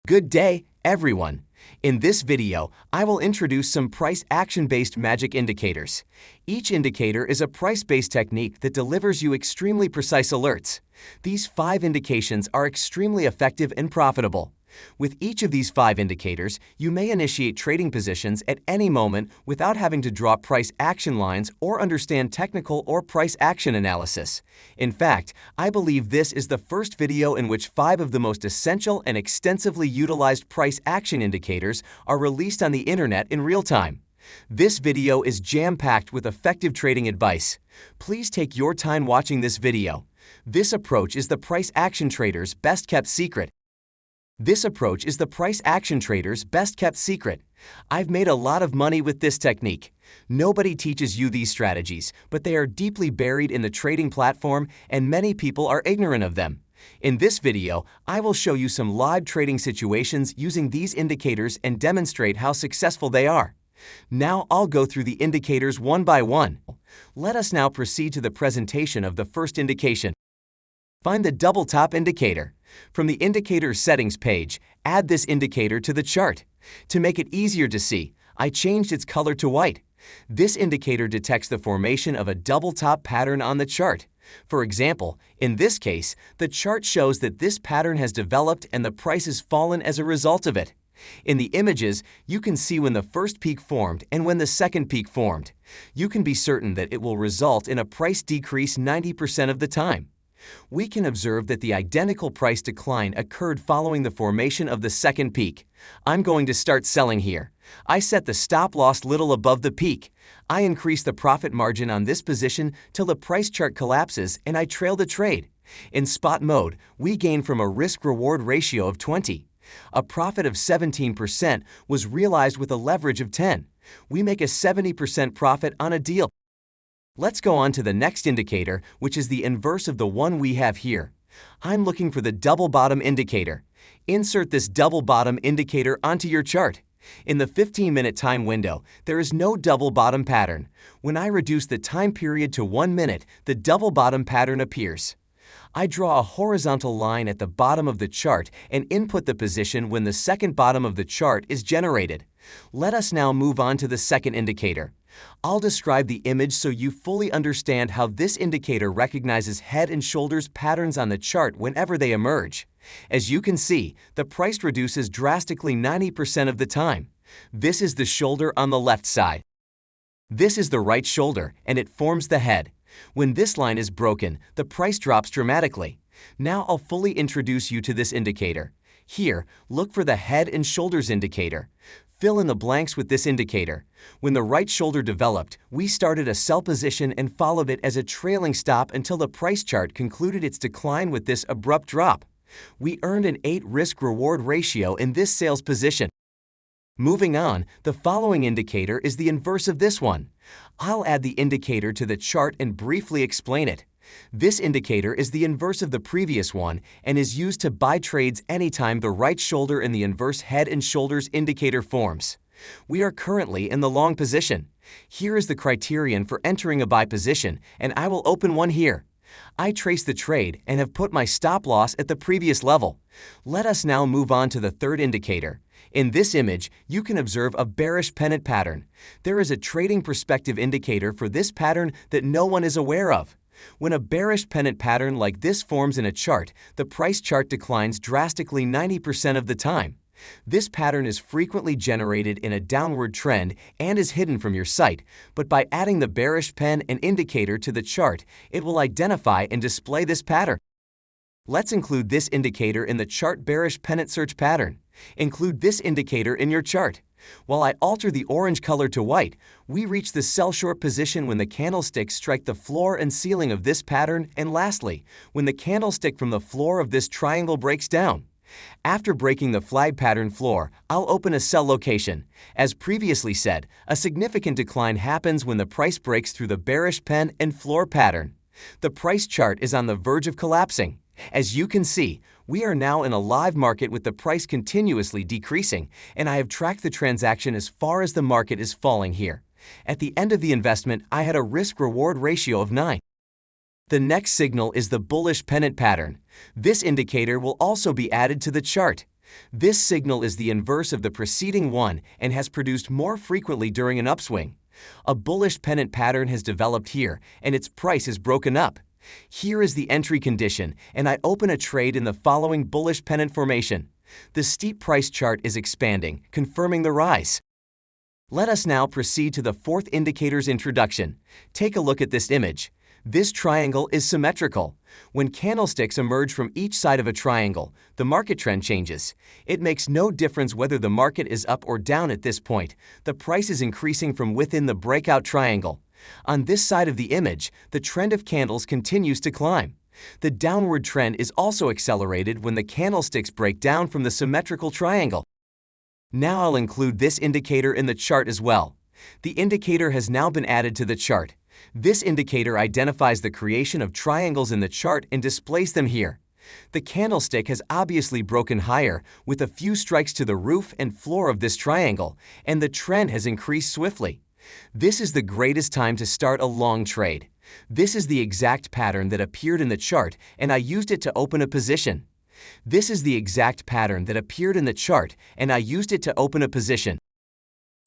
Good day, everyone. In this video, I will introduce some price action-based magic indicators. Each indicator is a price-based technique that delivers you extremely precise alerts. These 5 indications are extremely effective and profitable. With each of these 5 indicators, you may initiate trading positions at any moment without having to draw price action lines or understand technical or price action analysis. In fact, I believe this is the first video in which 5 of the most essential and extensively utilized price action indicators are released on the internet in real time. This video is jam-packed with effective trading advice. Please take your time watching this video. This approach is the price action trader's best-kept secret. I've made a lot of money with this technique. Nobody teaches you these strategies, but they are deeply buried in the trading platform and many people are ignorant of them. In this video, I will show you some live trading situations using these indicators and demonstrate how successful they are. Now I'll go through the indicators one by one. Let us now proceed to the presentation of the first indication. Find the double top indicator. From the Indicator Settings page, add this indicator to the chart. To make it easier to see, I changed its color to white. This indicator detects the formation of a double top pattern on the chart. For example, in this case, the chart shows that this pattern has developed and the price has fallen as a result of it. In the images, you can see when the first peak formed and when the second peak formed. You can be certain that it will result in a price decrease 90% of the time. We can observe that the identical price decline occurred following the formation of the second peak. I'm going to start selling here. I set the stop loss little above the peak. I increase the profit margin on this position till the price chart collapses and I trail the trade. In spot mode, we gain from a risk-reward ratio of 20. A profit of 17% was realized with a leverage of 10. We make a 70% profit on a deal. Let's go on to the next indicator, which is the inverse of the one we have here. I'm looking for the double bottom indicator. Insert this double bottom indicator onto your chart. In the 15-minute time window, there is no double bottom pattern. When I reduce the time period to 1 minute, the double bottom pattern appears. I draw a horizontal line at the bottom of the chart and input the position when the second bottom of the chart is generated. Let us now move on to the second indicator. I'll describe the image so you fully understand how this indicator recognizes head and shoulders patterns on the chart whenever they emerge. As you can see, the price reduces drastically 90% of the time. This is the shoulder on the left side. This is the right shoulder, and it forms the head. When this line is broken, the price drops dramatically. Now I'll fully introduce you to this indicator. Here, look for the head and shoulders indicator. Fill in the blanks with this indicator. When the right shoulder developed, we started a sell position and followed it as a trailing stop until the price chart concluded its decline with this abrupt drop. We earned an 8 risk-reward ratio in this sales position. Moving on, the following indicator is the inverse of this one. I'll add the indicator to the chart and briefly explain it. This indicator is the inverse of the previous one and is used to buy trades anytime the right shoulder in the inverse head and shoulders indicator forms. We are currently in the long position. Here is the criterion for entering a buy position, and I will open one here. I trace the trade and have put my stop loss at the previous level. Let us now move on to the third indicator. In this image, you can observe a bearish pennant pattern. There is a trading perspective indicator for this pattern that no one is aware of. When a bearish pennant pattern like this forms in a chart, the price chart declines drastically 90% of the time. This pattern is frequently generated in a downward trend and is hidden from your sight, but by adding the bearish pen and indicator to the chart, it will identify and display this pattern. Let's include this indicator in the chart bearish pennant search pattern. Include this indicator in your chart. While I alter the orange color to white, we reach the sell short position when the candlesticks strike the floor and ceiling of this pattern, and lastly, when the candlestick from the floor of this triangle breaks down. After breaking the flag pattern floor, I'll open a sell location. As previously said, a significant decline happens when the price breaks through the bearish pen and floor pattern. The price chart is on the verge of collapsing. As you can see, we are now in a live market with the price continuously decreasing, and I have tracked the transaction as far as the market is falling here. At the end of the investment, I had a risk-reward ratio of 9. The next signal is the bullish pennant pattern. This indicator will also be added to the chart. This signal is the inverse of the preceding one and has produced more frequently during an upswing. A bullish pennant pattern has developed here, and its price is broken up. Here is the entry condition, and I open a trade in the following bullish pennant formation. The steep price chart is expanding, confirming the rise. Let us now proceed to the fourth indicator's introduction. Take a look at this image. This triangle is symmetrical. When candlesticks emerge from each side of a triangle, the market trend changes. It makes no difference whether the market is up or down at this point. The price is increasing from within the breakout triangle. On this side of the image, the trend of candles continues to climb. The downward trend is also accelerated when the candlesticks break down from the symmetrical triangle. Now I'll include this indicator in the chart as well. The indicator has now been added to the chart. This indicator identifies the creation of triangles in the chart and displays them here. The candlestick has obviously broken higher with a few strikes to the roof and floor of this triangle, and the trend has increased swiftly. This is the greatest time to start a long trade. This is the exact pattern that appeared in the chart, and I used it to open a position. This is the exact pattern that appeared in the chart, and I used it to open a position.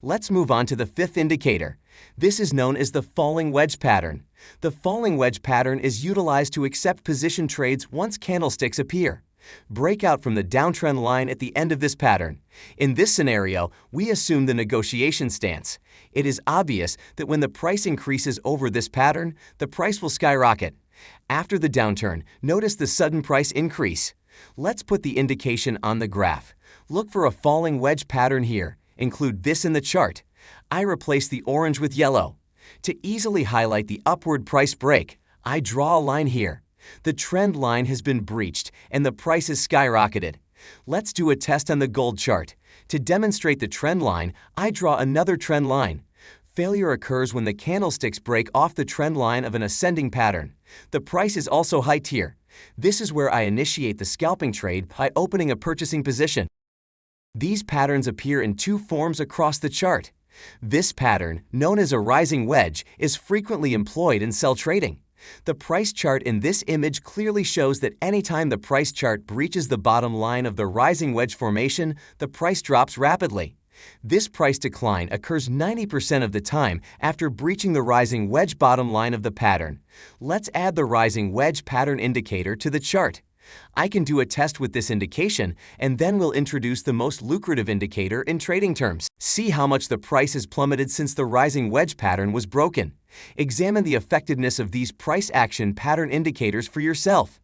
Let's move on to the fifth indicator. This is known as the falling wedge pattern. The falling wedge pattern is utilized to accept position trades once candlesticks appear. Break out from the downtrend line at the end of this pattern. In this scenario, we assume the negotiation stance. It is obvious that when the price increases over this pattern, the price will skyrocket. After the downturn, notice the sudden price increase. Let's put the indication on the graph. Look for a falling wedge pattern here. Include this in the chart. I replace the orange with yellow. To easily highlight the upward price break, I draw a line here. The trend line has been breached and the price has skyrocketed. Let's do a test on the gold chart. To demonstrate the trend line, I draw another trend line. Failure occurs when the candlesticks break off the trend line of an ascending pattern. The price is also hiked here. This is where I initiate the scalping trade by opening a purchasing position. These patterns appear in two forms across the chart. This pattern, known as a rising wedge, is frequently employed in sell trading. The price chart in this image clearly shows that anytime the price chart breaches the bottom line of the rising wedge formation, the price drops rapidly. This price decline occurs 90% of the time after breaching the rising wedge bottom line of the pattern. Let's add the rising wedge pattern indicator to the chart. I can do a test with this indication, and then we'll introduce the most lucrative indicator in trading terms. See how much the price has plummeted since the rising wedge pattern was broken. Examine the effectiveness of these price action pattern indicators for yourself.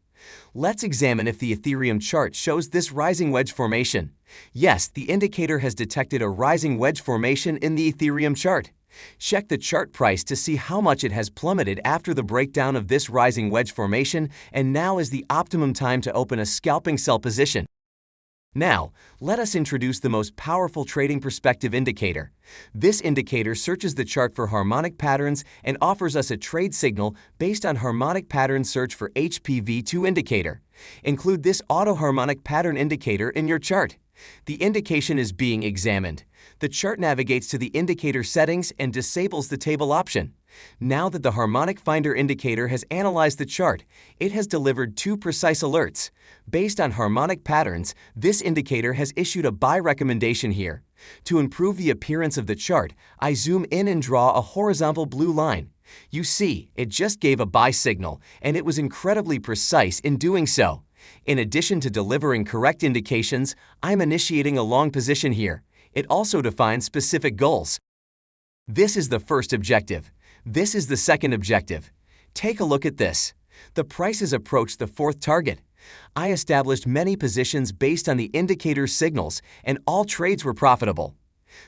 Let's examine if the Ethereum chart shows this rising wedge formation. Yes, the indicator has detected a rising wedge formation in the Ethereum chart. Check the chart price to see how much it has plummeted after the breakdown of this rising wedge formation, and now is the optimum time to open a scalping sell position. Now, let us introduce the most powerful trading perspective indicator. This indicator searches the chart for harmonic patterns and offers us a trade signal based on harmonic pattern search for HPV2 indicator. Include this auto harmonic pattern indicator in your chart. The indication is being examined. The chart navigates to the indicator settings and disables the table option. Now that the harmonic finder indicator has analyzed the chart, it has delivered two precise alerts. Based on harmonic patterns, this indicator has issued a buy recommendation here. To improve the appearance of the chart, I zoom in and draw a horizontal blue line. You see, it just gave a buy signal, and it was incredibly precise in doing so. In addition to delivering correct indications, I'm initiating a long position here. It also defines specific goals. This is the first objective. This is the second objective. Take a look at this. The price has approached the fourth target. I established many positions based on the indicator's signals, and all trades were profitable.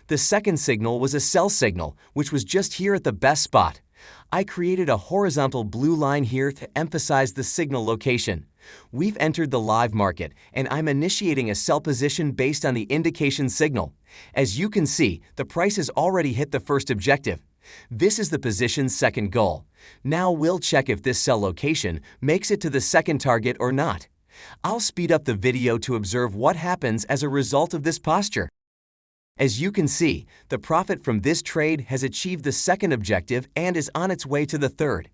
The second signal was a sell signal, which was just here at the best spot. I created a horizontal blue line here to emphasize the signal location. We've entered the live market, and I'm initiating a sell position based on the indication signal. As you can see, the price has already hit the first objective. This is the position's second goal. Now we'll check if this sell location makes it to the second target or not. I'll speed up the video to observe what happens as a result of this posture. As you can see, the profit from this trade has achieved the second objective and is on its way to the third.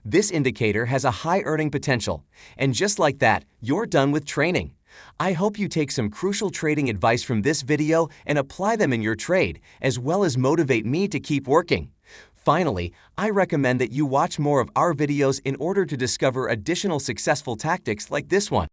This indicator has a high earning potential, and just like that, you're done with training. I hope you take some crucial trading advice from this video and apply them in your trade, as well as motivate me to keep working. Finally, I recommend that you watch more of our videos in order to discover additional successful tactics like this one.